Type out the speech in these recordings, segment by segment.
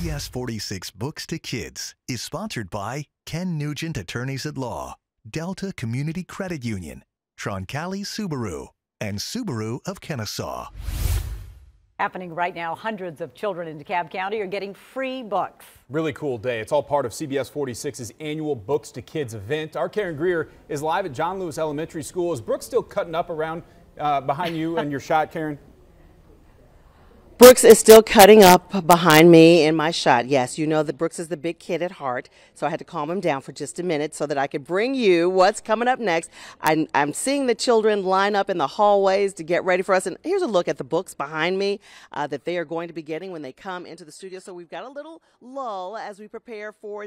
CBS 46 Books to Kids is sponsored by Ken Nugent Attorneys at Law, Delta Community Credit Union, Troncalli Subaru, and Subaru of Kennesaw. Happening right now, hundreds of children in DeKalb County are getting free books. Really cool day. It's all part of CBS 46's annual Books to Kids event. Our Karen Greer is live at John Lewis Elementary School. Is Brooke still cutting up around behind you in your shot, Karen? Brooks is still cutting up behind me in my shot. Yes, you know that Brooks is the big kid at heart, so I had to calm him down for just a minute so that I could bring you what's coming up next. I'm seeing the children line up in the hallways to get ready for us, and here's a look at the books behind me that they are going to be getting when they come into the studio. So we've got a little lull as we prepare for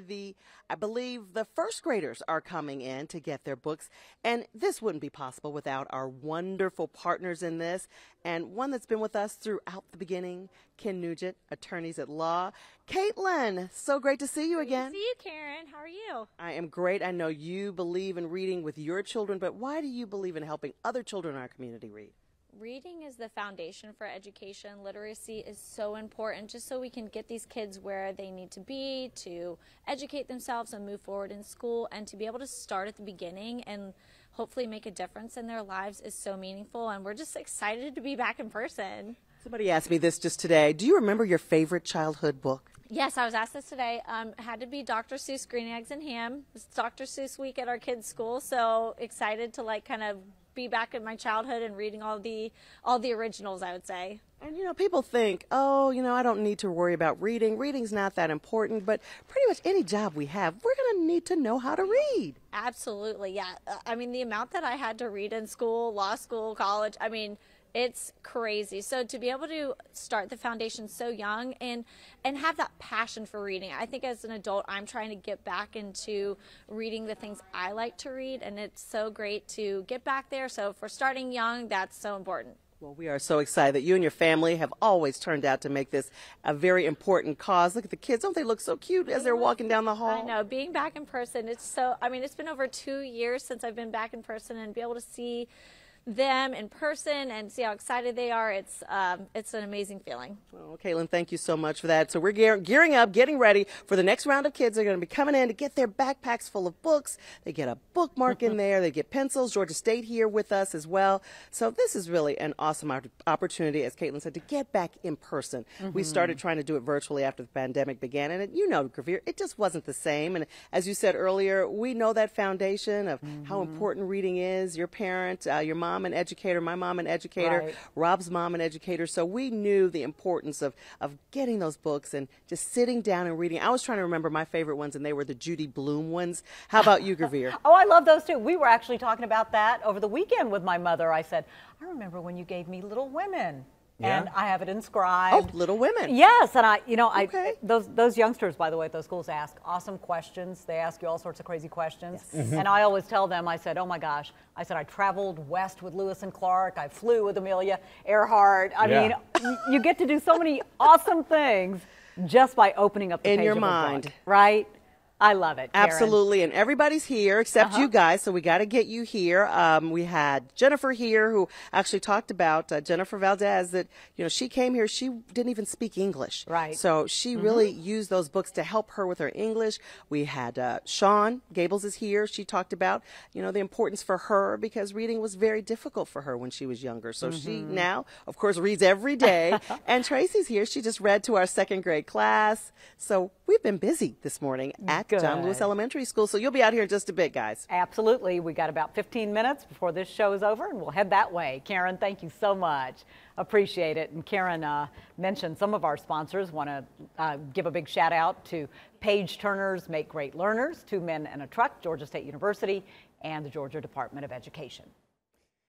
I believe the first graders are coming in to get their books, and this wouldn't be possible without our wonderful partners in this, and one that's been with us throughout the beginning, Ken Nugent, Attorneys at Law. Caitlin, so great to see you again. Great to see you, Karen. How are you? I am great. I know you believe in reading with your children, but why do you believe in helping other children in our community read? Reading is the foundation for education. Literacy is so important just so we can get these kids where they need to be to educate themselves and move forward in school, and to be able to start at the beginning and hopefully make a difference in their lives is so meaningful, and we're just excited to be back in person. Somebody asked me this just today. Do you remember your favorite childhood book? Yes, I was asked this today. It had to be Dr. Seuss Green Eggs and Ham. It's Dr. Seuss week at our kids' school, so excited to kind of be back in my childhood and reading all the originals, I would say. And you know, people think, oh, you know, I don't need to worry about reading. Reading's not that important, but pretty much any job we have, we're going to need to know how to read. Absolutely, yeah. I mean, the amount that I had to read in school, law school, college, I mean, it's crazy. So to be able to start the foundation so young and have that passion for reading, I think as an adult, I'm trying to get back into reading the things I like to read, and it's so great to get back there. So if we're starting young, that's so important. Well, we are so excited that you and your family have always turned out to make this a very important cause. Look at the kids. Don't they look so cute as they're walking down the hall? I know. Being back in person, I mean, it's been over 2 years since I've been back in person, and be able to see them in person and see how excited they are, it's an amazing feeling. Well, Caitlin, thank you so much for that. So we're gearing up, getting ready for the next round of kids. They're going to be coming in to get their backpacks full of books. They get a bookmark in there. They get pencils. Georgia State here with us as well. So this is really an awesome opportunity, as Caitlin said, to get back in person. We started trying to do it virtually after the pandemic began, and you know, Greer, it just wasn't the same. And as you said earlier, we know that foundation of how important reading is. Your parent, your mom, an educator, my mom an educator, Right. Rob's mom an educator, so we knew the importance of getting those books and just sitting down and reading. I was trying to remember my favorite ones, and they were the Judy Blume ones. How about you, Greer? Oh, I love those too. We were actually talking about that over the weekend with my mother. I said, I remember when you gave me Little Women. Yeah. And I have it inscribed. Oh, Little Women. Yes, and Okay. those youngsters, by the way, at those schools ask awesome questions. They ask you all sorts of crazy questions. And I always tell them, I said, oh my gosh, I said, I traveled west with Lewis and Clark. I flew with Amelia Earhart. I mean, you get to do so many awesome things just by opening up the In page your of a mind. book, right? I love it, Karen. Absolutely, and everybody's here except you guys, so we got to get you here. We had Jennifer here, who actually talked about Jennifer Valdez, that she came here, she didn't even speak English, Right. So she really used those books to help her with her English. We had Sean Gables is here. She talked about the importance for her because reading was very difficult for her when she was younger. So she now, of course, reads every day. And Tracy's here. She just read to our second grade class. So we've been busy this morning at John Lewis Good. Elementary School. So you'll be out here in just a bit, guys. Absolutely. We got about 15 minutes before this show is over, and we'll head that way. Karen, thank you so much. Appreciate it. And Karen mentioned some of our sponsors. Want to give a big shout out to Page Turners Make Great Learners, 2 Men and a Truck, Georgia State University, and the Georgia Department of Education.